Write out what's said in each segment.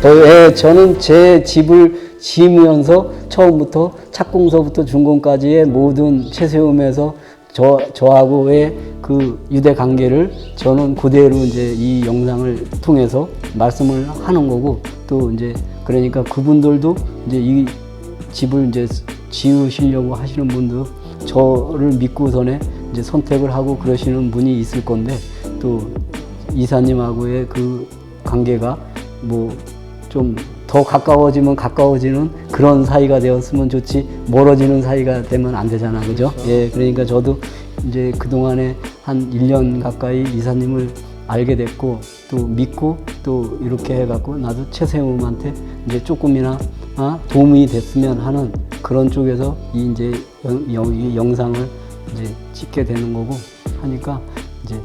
저는 제 집을 지으면서 처음부터 착공서부터 준공까지의 모든 채세움에서 저하고의 그 유대 관계를 저는 그대로 이제 이 영상을 통해서 말씀을 하는 거고, 또 이제 그러니까 그분들도 이제 이 집을 이제 지으시려고 하시는 분도 저를 믿고선에 이제 선택을 하고 그러시는 분이 있을 건데, 또 이사님하고의 그 관계가 뭐 좀 더 가까워지면 가까워지는 그런 사이가 되었으면 좋지, 멀어지는 사이가 되면 안 되잖아, 그죠? 예, 그러니까 저도 이제 그동안에 한 1년 가까이 이사님을 알게 됐고, 또 믿고, 또 이렇게 해갖고 나도 최세움한테 이제 조금이나 도움이 됐으면 하는 그런 쪽에서 이 이제 영상을 이제 찍게 되는 거고 하니까, 이제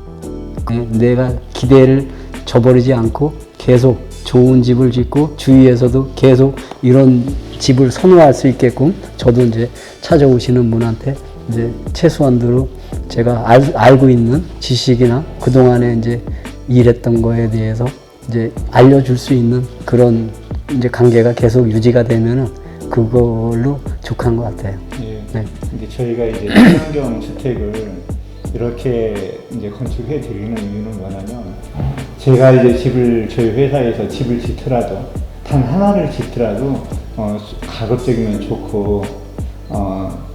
내가 기대를 저버리지 않고 계속 좋은 집을 짓고 주위에서도 계속 이런 집을 선호할 수 있게끔 저도 이제 찾아오시는 분한테 이제 최소한대로 제가 알고 있는 지식이나 그동안에 이제 일했던 거에 대해서 이제 알려줄 수 있는 그런 이제 관계가 계속 유지가 되면은 그걸로 족한 것 같아요. 예. 네. 근데 저희가 이제 친환경 주택을 이렇게 이제 건축해 드리는 이유는 뭐냐면, 제가 이제 저희 회사에서 집을 짓더라도, 단 하나를 짓더라도, 가급적이면 좋고,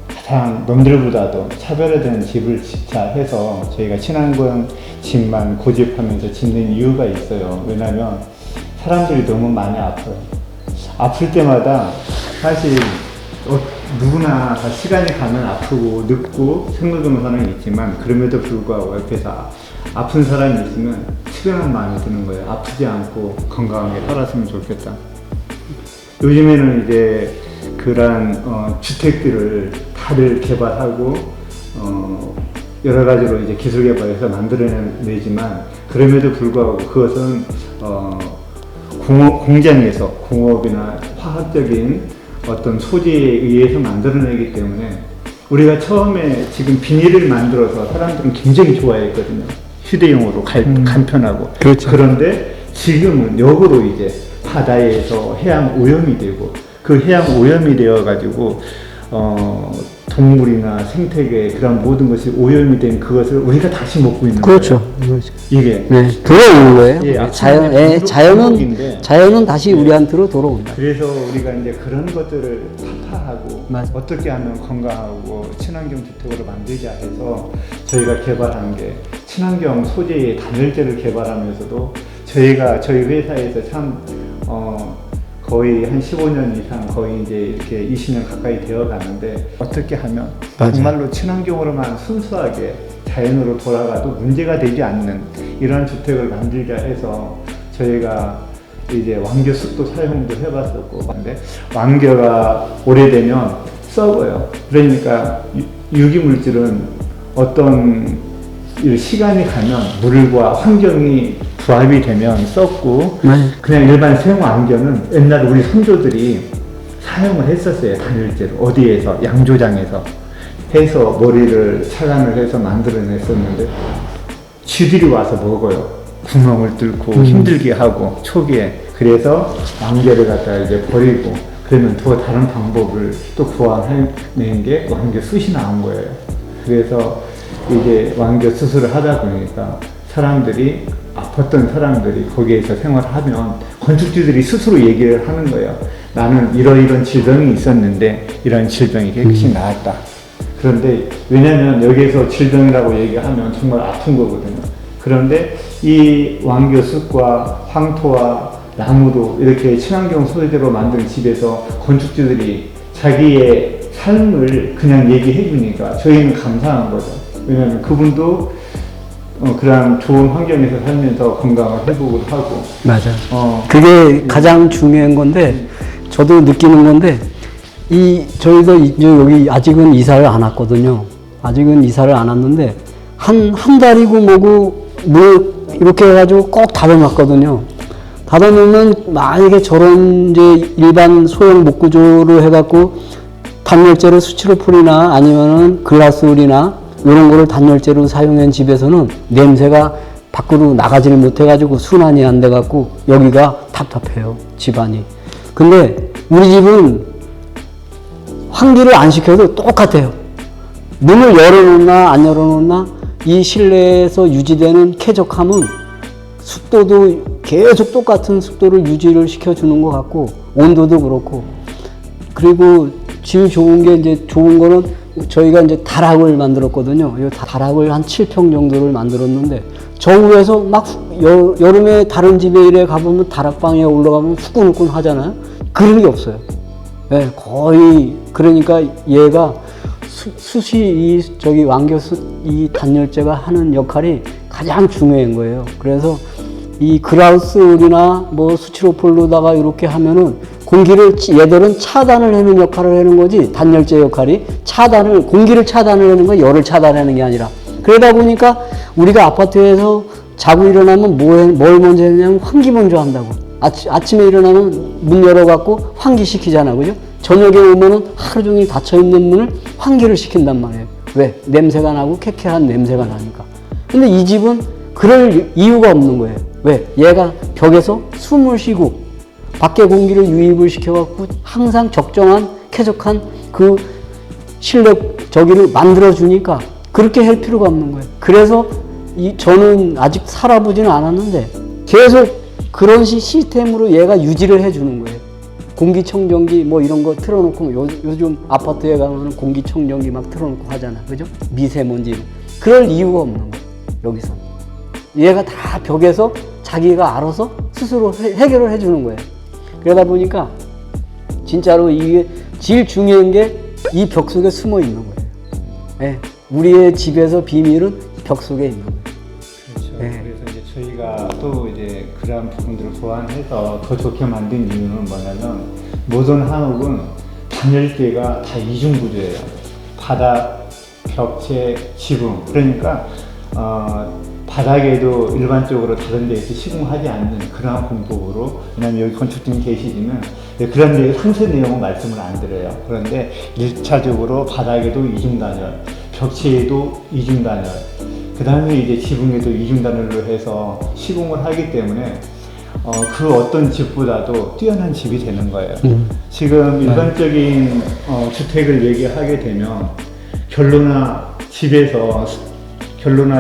가장 남들보다도 차별화된 집을 짓자 해서 저희가 친환경 집만 고집하면서 짓는 이유가 있어요. 왜냐면 사람들이 너무 많이 아파요. 아플 때마다 사실 누구나 다 시간이 가면 아프고 늙고 생로병사는 있지만, 그럼에도 불구하고 옆에서 아픈 사람이 있으면 측은한 마음이 드는 거예요. 아프지 않고 건강하게 살았으면 좋겠다. 요즘에는 이제 그런 주택들을 다들 개발하고 여러 가지로 이제 기술 개발해서 만들어내지만, 그럼에도 불구하고 그것은 공장에서 공업이나 화학적인 어떤 소재에 의해서 만들어내기 때문에, 우리가 처음에 지금 비닐을 만들어서 사람들은 굉장히 좋아했거든요. 휴대용으로 간편하고. 그렇죠. 그런데 지금은 역으로 이제 바다에서 해양 오염이 되고, 그 해양 오염이 되어 가지고 동물이나 생태계 그런 모든 것이 오염이 된 그것을 우리가 다시 먹고 있는 그렇죠. 거예요. 이게 돌아오는 거예요. 예, 자연은 다시 우리한테로 돌아온다. 그래서 우리가 이제 그런 것들을 타파하고 맞아. 어떻게 하면 건강하고 친환경 주택으로 만들자 해서 저희가 개발한 게, 친환경 소재의 단열재를 개발하면서도 저희 회사에서 참 거의 한 15년 이상, 거의 이제 이렇게 20년 가까이 되어 가는데, 어떻게 하면 맞아. 정말로 친환경으로만 순수하게 자연으로 돌아가도 문제가 되지 않는 이런 주택을 만들자 해서 저희가 이제 완교 습도 사용도 해봤었고, 근데 완교가 오래되면 썩어요. 그러니까 유기물질은 어떤 시간이 가면 물과 환경이 부합이 되면 썩고, 그냥 일반 생완교는 옛날에 우리 선조들이 사용을 했었어요. 단열재로 어디에서 양조장에서 해서 머리를 차단을 해서 만들어냈었는데, 쥐들이 와서 먹어요. 구멍을 뚫고 힘들게 하고 초기에. 그래서 완교를 갖다가 이제 버리고, 그러면 더 다른 방법을 또 구현해낸 게 완교 숯이 나온 거예요. 그래서 이제 완교 수술을 하다 보니까 사람들이, 아팠던 사람들이 거기에서 생활하면 건축주들이 스스로 얘기를 하는 거예요. 나는 이런 질병이 있었는데 이런 질병이 깨끗이 나았다. 그런데 왜냐면 여기에서 질병이라고 얘기하면 정말 아픈 거거든요. 그런데 이 완교 숯과 황토와 나무로 이렇게 친환경 소재로 만든 집에서 건축주들이 자기의 삶을 그냥 얘기해 주니까 저희는 감사한 거죠. 왜냐면 그분도 그런 좋은 환경에서 살면서 건강을 회복을 하고. 맞아. 그게 가장 중요한 건데, 저도 느끼는 건데, 저희도 여기 아직은 이사를 안 왔거든요. 아직은 이사를 안 왔는데, 한 달이고 뭐고, 이렇게 해가지고 꼭 닫아놨거든요. 닫아놓으면 만약에 저런 이제 일반 소형 목구조로 해갖고 단열재로 스티로폴이나 아니면은 글라스울이나 이런 거를 단열재로 사용한 집에서는 냄새가 밖으로 나가지를 못해가지고 순환이 안 돼갖고 여기가 답답해요, 집안이. 근데 우리 집은 환기를 안 시켜도 똑같아요. 문을 열어놓나 안 열어놓나 이 실내에서 유지되는 쾌적함은 습도도 계속 똑같은 습도를 유지를 시켜주는 것 같고 온도도 그렇고. 그리고 제일 좋은 게 이제 좋은 거는 저희가 이제 다락을 만들었거든요. 이 다락을 한 7평 정도를 만들었는데 저 위에서 막 여름에 다른 집에 이래 가보면 다락방에 올라가면 후끈후끈 하잖아요. 그런 게 없어요. 네, 거의 그러니까 얘가 숯이 저기 완교숯 이 단열재가 하는 역할이 가장 중요한 거예요. 그래서 이 그라우스울이나 뭐 수치로폴로다가 이렇게 하면은 공기를 얘들은 차단을 하는 역할을 하는 거지 단열재 역할이 공기를 차단을 하는 거 열을 차단하는 게 아니라 그러다 보니까 우리가 아파트에서 자고 일어나면 뭘 먼저 했냐면 환기 먼저 한다고. 아침에 일어나면 문 열어갖고 환기 시키잖아, 그죠? 저녁에 오면은 하루 종일 닫혀있는 문을 환기를 시킨단 말이에요. 왜? 냄새가 나고 쾌쾌한 냄새가 나니까. 근데 이 집은 그럴 이유가 없는 거예요. 왜? 얘가 벽에서 숨을 쉬고 밖에 공기를 유입을 시켜갖고 항상 적정한 쾌적한 그 실내 저기를 만들어주니까 그렇게 할 필요가 없는 거예요. 그래서 저는 아직 살아보지는 않았는데 계속 그런 시스템으로 얘가 유지를 해주는 거예요. 공기청정기 뭐 이런 거 틀어놓고 요즘 아파트에 가면 공기청정기 막 틀어놓고 하잖아, 그죠? 미세먼지. 그럴 이유가 없는 거예요, 여기서. 얘가 다 벽에서 자기가 알아서 스스로 해결을 해주는 거예요. 그러다 보니까 진짜로 이게 제일 중요한 게 이 벽 속에 숨어 있는 거예요. 네. 우리의 집에서 비밀은 벽 속에 있는 거예요. 그렇죠. 네. 그래서 이제 저희가 또 이제 그런 부분들을 보완해서 더 좋게 만든 이유는 뭐냐면 모던 한옥은 단열재가 다 이중 구조예요. 바닥, 벽체, 지붕. 그러니까 바닥에도 일반적으로 다른 데에서 시공하지 않는 그러한 공법으로, 왜냐하면 여기 건축진 계시지만 그런 데 상세 내용은 말씀을 안 드려요. 그런데 1차적으로 바닥에도 이중단열, 벽체에도 이중단열, 그 다음에 이제 지붕에도 이중단열로 해서 시공을 하기 때문에 그 어떤 집보다도 뛰어난 집이 되는 거예요. 지금 일반적인 주택을 얘기하게 되면 결로나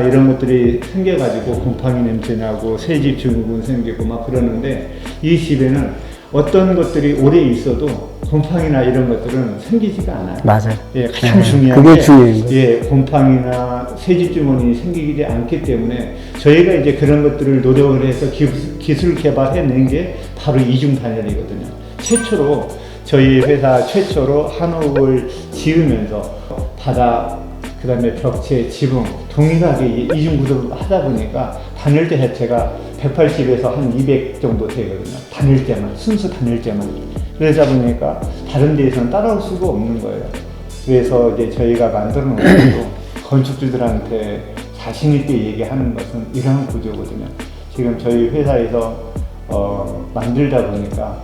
이런 것들이 생겨가지고 곰팡이 냄새 나고 새집 증후군 생기고 막 그러는데 이 집에는 어떤 것들이 오래 있어도 곰팡이나 이런 것들은 생기지가 않아요. 맞아요. 예, 가장 중요한 그게 게 중요한 거예요. 예, 곰팡이나 새집 증후군이 생기지 않기 때문에 저희가 이제 그런 것들을 노력을 해서 기술 개발해낸 게 바로 이중 단열이거든요. 최초로 저희 회사 최초로 한옥을 지으면서 바닥, 그 다음에 벽체, 지붕 동일하게 이중 구조를 하다 보니까 단열재 자체가 180에서 한 200 정도 되거든요. 단열재만, 순수 단열재만. 그러다 보니까 다른 데에서는 따라올 수가 없는 거예요. 그래서 이제 저희가 만들어 놓은 것도 건축주들한테 자신있게 얘기하는 것은 이러한 구조거든요. 지금 저희 회사에서 만들다 보니까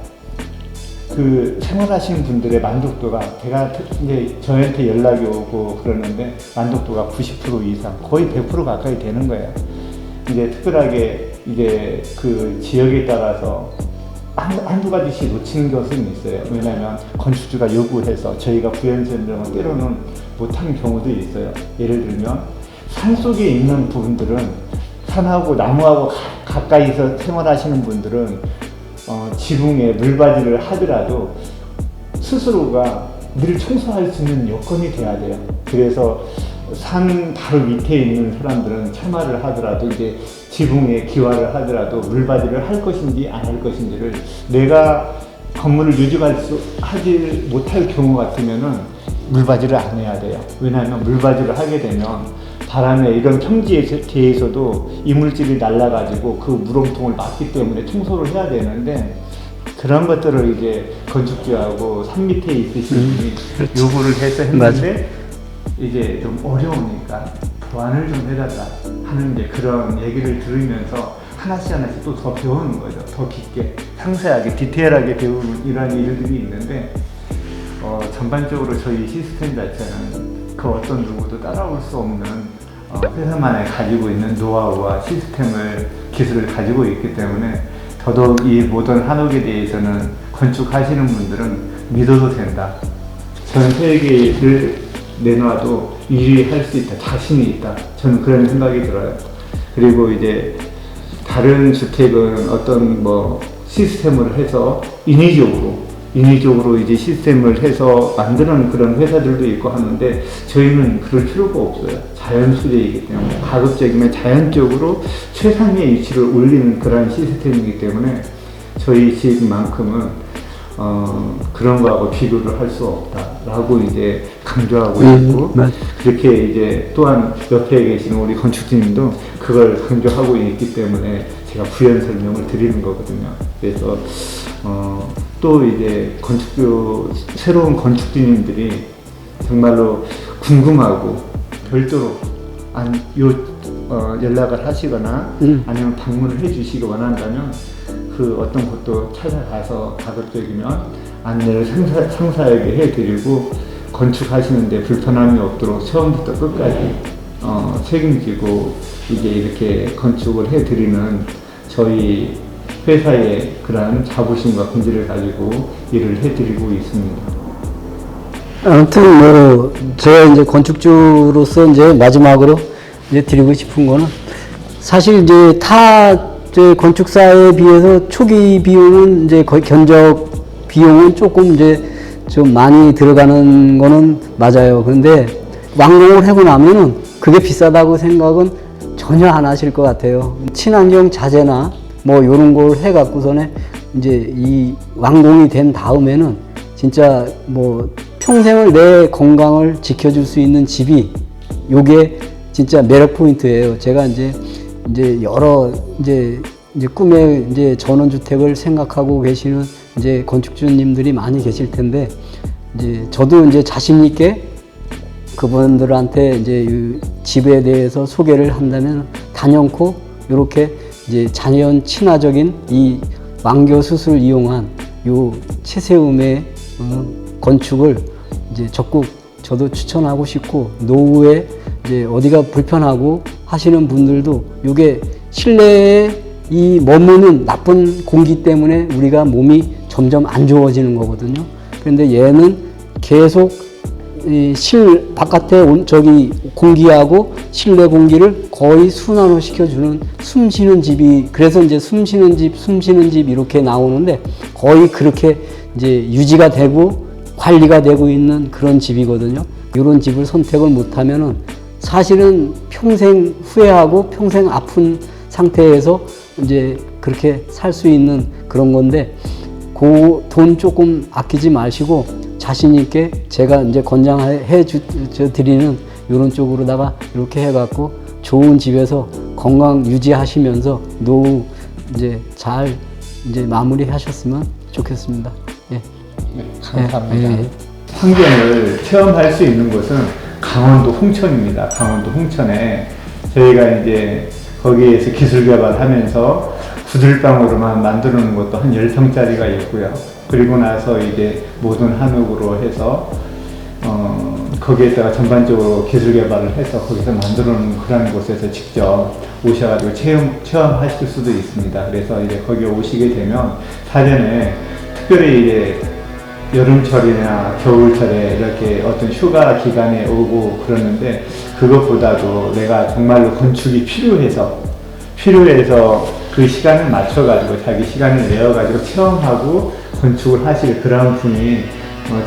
그 생활하시는 분들의 만족도가 제가 이제 저한테 연락이 오고 그러는데 만족도가 90% 이상, 거의 100% 가까이 되는 거예요. 이제 특별하게 이제 그 지역에 따라서 한두 가지씩 놓치는 것은 있어요. 왜냐하면 건축주가 요구해서 저희가 구현체들은 때로는 못하는 경우도 있어요. 예를 들면 산 속에 있는 부분들은 산하고 나무하고 가까이서 생활하시는 분들은 지붕에 물받이를 하더라도 스스로가 늘 청소할 수 있는 여건이 돼야 돼요. 그래서 산 바로 밑에 있는 사람들은 참화를 하더라도 이제 지붕에 기와를 하더라도 물받이를 할 것인지 안 할 것인지를 내가 건물을 하지 못할 경우 같으면은 물받이를 안 해야 돼요. 왜냐하면 물받이를 하게 되면 바람에 이런 평지에 대해서도 이물질이 날라가지고 그 물통을 막기 때문에 청소를 해야 되는데 그런 것들을 이제 건축주하고 산 밑에 있으신 분이 요구를 해서 했는데 이제 좀 어려우니까 보완을 좀 해달라 하는 이제 그런 얘기를 들으면서 하나씩 또 더 배우는 거죠. 더 깊게, 상세하게, 디테일하게 배우는 이런 일들이 있는데 전반적으로 저희 시스템 자체는 그 어떤 누구도 따라올 수 없는 회사만에 가지고 있는 노하우와 시스템을 기술을 가지고 있기 때문에 더더욱 이 모던 한옥에 대해서는 건축하시는 분들은 믿어도 된다. 전 세계를 내놔도 1위 할 수 있다. 자신이 있다. 저는 그런 생각이 들어요. 그리고 이제 다른 주택은 어떤 뭐 시스템을 해서 인위적으로 이제 시스템을 해서 만드는 그런 회사들도 있고 하는데 저희는 그럴 필요가 없어요. 자연 소재이기 때문에 가급적이면 자연적으로 최상의 위치를 올리는 그런 시스템이기 때문에 저희 집만큼은 그런 거하고 비교를 할 수 없다라고 이제 강조하고 있고 그렇게 이제 또한 옆에 계시는 우리 건축주님도 그걸 강조하고 있기 때문에 제가 부연 설명을 드리는 거거든요. 그래서 또 이제 새로운 건축주님들이 정말로 궁금하고 별도로 연락을 하시거나 아니면 방문을 해주시기 원한다면 그 어떤 곳도 찾아가서 가급적이면 안내를 상세하게 해드리고 건축하시는데 불편함이 없도록 처음부터 끝까지 책임지고 이제 이렇게 건축을 해드리는 저희 회사의 그러한 자부심과 긍지를 가지고 일을 해드리고 있습니다. 아무튼 뭐 제가 이제 건축주로서 이제 마지막으로 이제 드리고 싶은 거는 사실 이제 제 건축사에 비해서 초기 비용은 이제 거의 견적 비용은 조금 이제 좀 많이 들어가는 거는 맞아요. 그런데 완공을 하고 나면은 그게 비싸다고 생각은 전혀 안 하실 것 같아요. 친환경 자재나 뭐 요런 걸 해갖고서는 이제 이 완공이 된 다음에는 진짜 뭐 평생을 내 건강을 지켜줄 수 있는 집이 요게 진짜 매력 포인트예요. 제가 이제 여러 이제 꿈에 이제 전원주택을 생각하고 계시는 이제 건축주님들이 많이 계실 텐데 이제 저도 이제 자신 있게 그분들한테 이제 이 집에 대해서 소개를 한다면 단연코 이렇게 이제 자연 친화적인 이 왕교 숯을 이용한 요 채세움의 건축을 이제 적극 저도 추천하고 싶고 노후에 이제 어디가 불편하고 하시는 분들도 이게 실내에 이 머무는 나쁜 공기 때문에 우리가 몸이 점점 안 좋아지는 거거든요. 그런데 얘는 계속 이 바깥에 저기 공기하고 실내 공기를 거의 순환을 시켜주는 숨 쉬는 집이 그래서 이제 숨 쉬는 집 이렇게 나오는데 거의 그렇게 이제 유지가 되고 관리가 되고 있는 그런 집이거든요. 이런 집을 선택을 못하면은 사실은 평생 후회하고 평생 아픈 상태에서 이제 그렇게 살 수 있는 그런 건데 그 돈 조금 아끼지 마시고 자신 있게 제가 이제 권장해 드리는 이런 쪽으로다가 이렇게 해갖고 좋은 집에서 건강 유지하시면서 노후 이제 잘 이제 마무리하셨으면 좋겠습니다. 예. 네, 감사합니다. 환경을 체험할 수 있는 곳은 강원도 홍천입니다. 강원도 홍천에 저희가 이제 거기에서 기술 개발하면서 구들방으로만 만들어 놓은 것도 한 10평짜리가 있고요. 그리고 나서 이제 모든 한옥으로 해서 거기에다가 전반적으로 기술 개발을 해서 거기서 만들어 놓은 그런 곳에서 직접 오셔가지고 체험하실 수도 있습니다. 그래서 이제 거기 오시게 되면 사전에 특별히 이제 여름철이나 겨울철에 이렇게 어떤 휴가 기간에 오고 그러는데 그것보다도 내가 정말로 건축이 필요해서 그 시간을 맞춰가지고 자기 시간을 내어가지고 체험하고 건축을 하실 그런 분이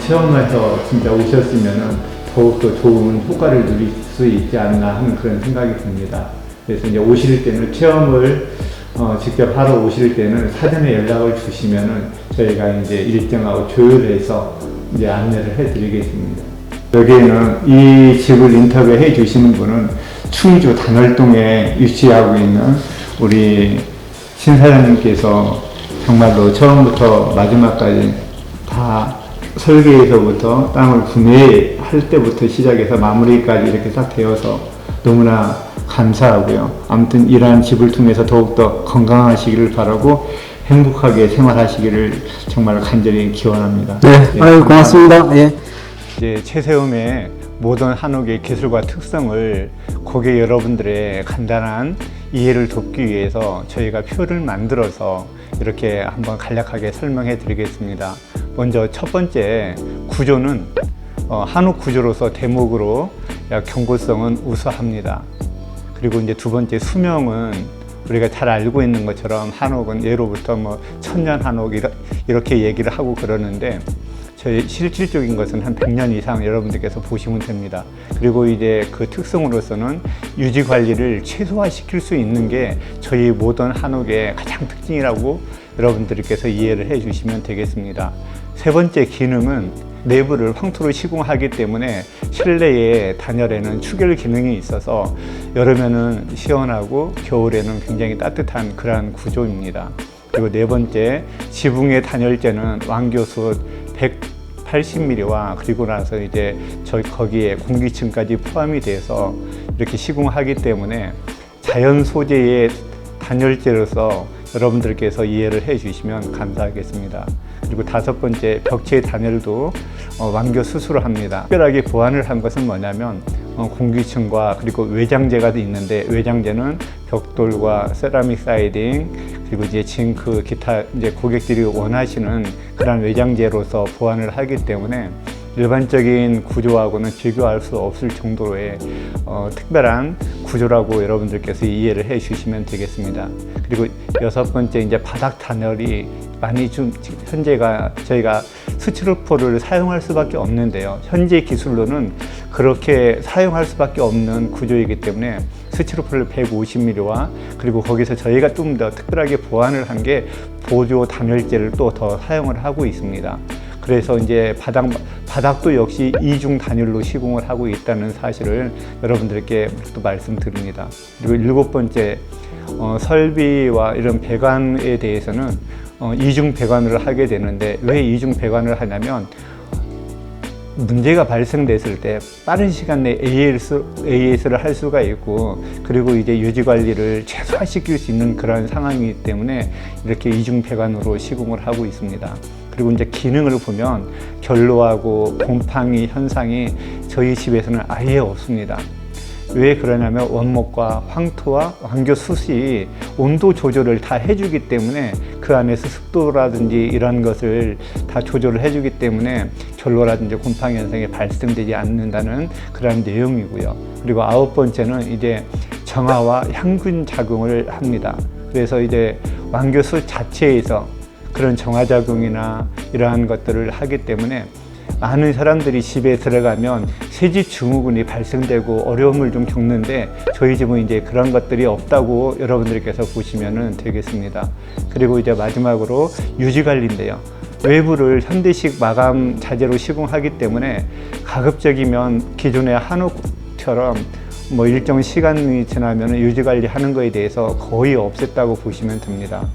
체험해서 진짜 오셨으면은 더욱더 좋은 효과를 누릴 수 있지 않나 하는 그런 생각이 듭니다. 그래서 이제 오실 때는 체험을 직접 하러 오실 때는 사전에 연락을 주시면은 저희가 이제 일정하고 조율해서 이제 안내를 해드리겠습니다. 여기에는 이 집을 인터뷰해 주시는 분은 충주 단월동에 위치하고 있는 우리 신 사장님께서 정말로 처음부터 마지막까지 다 설계에서부터 땅을 구매할 때부터 시작해서 마무리까지 이렇게 딱 되어서 너무나 감사하고요. 아무튼 이러한 집을 통해서 더욱더 건강하시기를 바라고 행복하게 생활하시기를 정말 간절히 기원합니다. 네, 예, 아유, 고맙습니다. 예. 이제 채세움의 모던 한옥의 기술과 특성을 고객 여러분들의 간단한 이해를 돕기 위해서 저희가 표를 만들어서 이렇게 한번 간략하게 설명해 드리겠습니다. 먼저 첫 번째 구조는 한옥 구조로서 대목으로 경고성은 우수합니다. 그리고 이제 두 번째 수명은 우리가 잘 알고 있는 것처럼 한옥은 예로부터 뭐 천년 한옥 이렇게 얘기를 하고 그러는데 저희 실질적인 것은 한 100년 이상 여러분들께서 보시면 됩니다. 그리고 이제 그 특성으로서는 유지 관리를 최소화시킬 수 있는 게 저희 모던 한옥의 가장 특징이라고 여러분들께서 이해를 해 주시면 되겠습니다. 세 번째 기능은 내부를 황토로 시공하기 때문에 실내의 단열에는 추결 기능이 있어서 여름에는 시원하고 겨울에는 굉장히 따뜻한 그러한 구조입니다. 그리고 네 번째 지붕의 단열재는 왕교수 180mm와 그리고 나서 이제 거기에 공기층까지 포함이 돼서 이렇게 시공하기 때문에 자연 소재의 단열재로서 여러분들께서 이해를 해 주시면 감사하겠습니다. 그리고 다섯 번째 벽체 단열도 완교 수술을 합니다. 특별하게 보완을 한 것은 뭐냐면 공기층과 그리고 외장재가 있는데 외장재는 벽돌과 세라믹 사이딩 그리고 이제 징크 기타 이제 고객들이 원하시는 그런 외장재로서 보완을 하기 때문에 일반적인 구조하고는 비교할 수 없을 정도의 특별한 구조라고 여러분들께서 이해를 해 주시면 되겠습니다. 그리고 여섯 번째 이제 바닥 단열이 많이 좀 현재가 저희가 스티로폼을 사용할 수밖에 없는데요. 현재 기술로는 그렇게 사용할 수밖에 없는 구조이기 때문에 스티로폼을 150mm와 그리고 거기서 저희가 좀 더 특별하게 보완을 한 게 보조 단열재를 또 더 사용을 하고 있습니다. 그래서 이제 바닥도 역시 이중 단열로 시공을 하고 있다는 사실을 여러분들께 또 말씀드립니다. 그리고 일곱 번째 설비와 이런 배관에 대해서는 이중 배관을 하게 되는데 왜 이중 배관을 하냐면 문제가 발생됐을 때 빠른 시간 내에 AS를 할 수가 있고 그리고 이제 유지 관리를 최소화시킬 수 있는 그런 상황이기 때문에 이렇게 이중 배관으로 시공을 하고 있습니다. 그리고 이제 기능을 보면 결로하고 곰팡이 현상이 저희 집에서는 아예 없습니다. 왜 그러냐면 원목과 황토와 완교 숯이 온도 조절을 다 해주기 때문에 그 안에서 습도라든지 이런 것을 다 조절을 해주기 때문에 결로라든지 곰팡이 현상이 발생되지 않는다는 그런 내용이고요. 그리고 아홉 번째는 이제 정화와 향균 작용을 합니다. 그래서 이제 완교 숯 자체에서 그런 정화작용이나 이러한 것들을 하기 때문에 많은 사람들이 집에 들어가면 새집 증후군이 발생되고 어려움을 좀 겪는데 저희 집은 이제 그런 것들이 없다고 여러분들께서 보시면 되겠습니다. 그리고 이제 마지막으로 유지관리인데요. 외부를 현대식 마감 자재로 시공하기 때문에 가급적이면 기존의 한옥처럼 뭐 일정 시간이 지나면 유지관리 하는 거에 대해서 거의 없앴다고 보시면 됩니다.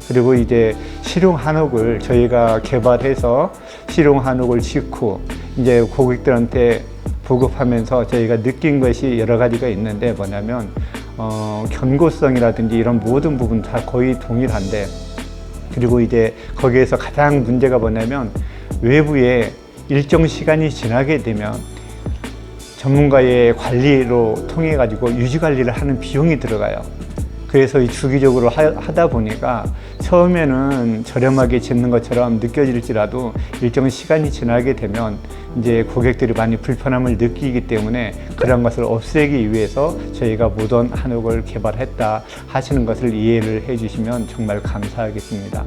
그리고 이제 실용 한옥을 저희가 개발해서 실용 한옥을 짓고 이제 고객들한테 보급하면서 저희가 느낀 것이 여러 가지가 있는데 뭐냐면 견고성이라든지 이런 모든 부분 다 거의 동일한데 그리고 이제 거기에서 가장 문제가 뭐냐면 외부에 일정 시간이 지나게 되면 전문가의 관리로 통해 가지고 유지 관리를 하는 비용이 들어가요. 그래서 주기적으로 하다 보니까 처음에는 저렴하게 짓는 것처럼 느껴질지라도 일정 시간이 지나게 되면 이제 고객들이 많이 불편함을 느끼기 때문에 그런 것을 없애기 위해서 저희가 모던 한옥을 개발했다 하시는 것을 이해를 해 주시면 정말 감사하겠습니다.